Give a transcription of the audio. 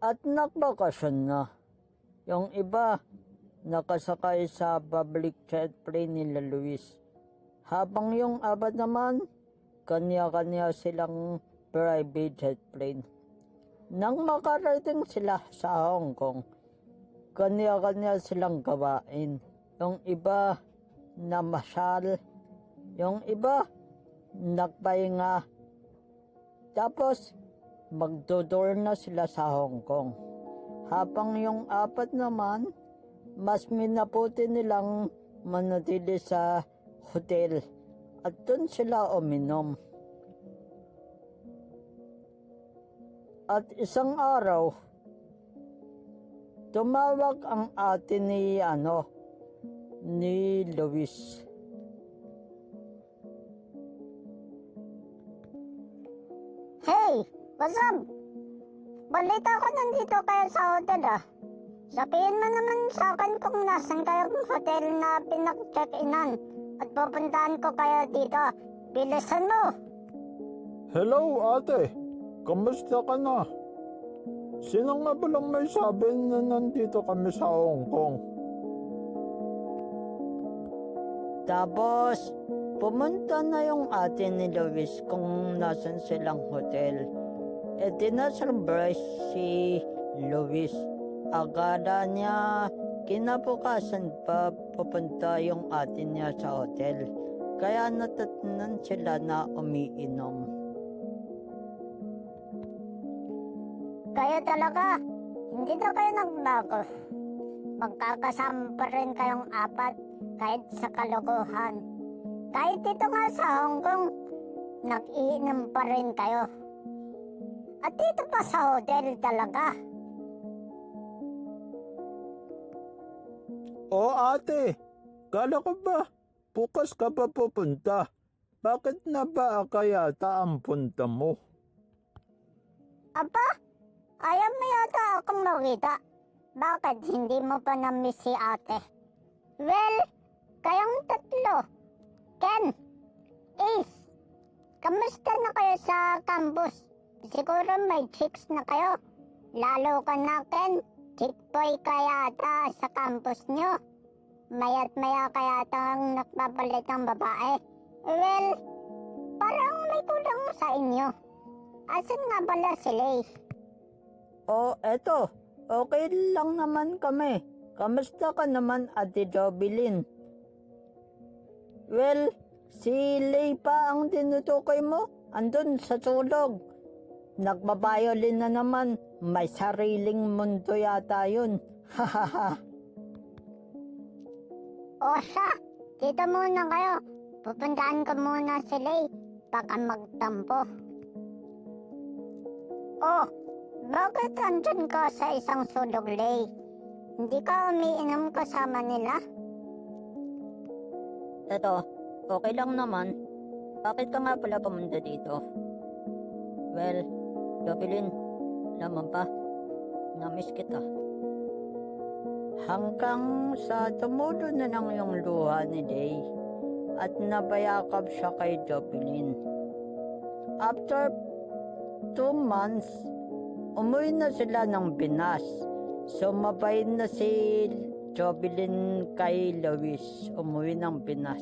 At nagbakasyon na. Yung iba, nakasakay sa public jet plane nila Luis. Habang yung apat naman, kanya-kanya silang private jet plane. Nang makarating sila sa Hong Kong, kanya-kanya silang gawain. Yung iba, namasyal. Yung iba, nagpahinga. Tapos, magdodor na sila sa Hong Kong. Habang yung apat naman, mas minabuti nilang manatili sa hotel at doon sila uminom. At isang araw, tumawag ang ate ni Luis. Hey, what's up? Balita ko nandito kayo sa hotel Sabihin mo naman sa akin kung nasan kayong hotel na pinag-check-inan at pupuntahan ko kayo dito. Bilisan mo! Hello ate, kamusta ka na? Sino nga ba lang may sabi na nandito kami sa Hong Kong? Tapos, pumunta na yung ate ni Luis kung nasan silang hotel. E dinasurprise si Luis. Akala niya kinabukasan pa pupunta yung ate niya sa hotel. Kaya natatnan sila na umiinom. Kayo talaga, hindi na kayo nagbago. Magkakasama pa rin kayong apat kahit sa kalokohan. Kahit dito nga sa Hong Kong, nag-iinom pa rin kayo. At dito pa sa hotel talaga. O ate, kala ko ba bukas ka pa pupunta? Bakit na ba kayata ang punta mo? Aba, ayaw mo yata akong makita. Bakit hindi mo pa na-miss si ate? Well, kayong tatlo, Ken, Ace, kamusta na kayo sa campus? Siguro may chicks na kayo. Lalo ka na, Ken. Chick boy ka yata sa campus nyo. Maya't maya ka yata ang nagpapalit ng babae. Well, parang may kulang sa inyo. Asan nga pala si Lay? Eto, okay lang naman kami. Kamusta ka naman, Ate Jobilin? Well, si Lay pa ang tinutukoy mo. Andun sa sulog. Nagbabayolin na naman. May sariling mundo yata yun. Hahaha. O siya, dito muna kayo. Pupuntahan ko muna si Lay. Baka magtampo. Oh, bakit andyan ka sa isang sulog, Lay? Hindi ka umiinom kasama nila? Eto, okay lang naman. Bakit ka nga pala pumunta dito? Well, Jobilin, naman pa, namiss kita. Hanggang sa tumulo na lang yung luha ni Lay at nabayakap siya kay Jobilin. After 2 months, umuwi na sila ng Pinas. Sumabay na si Jobilin kay Luis, umuwi ng Pinas.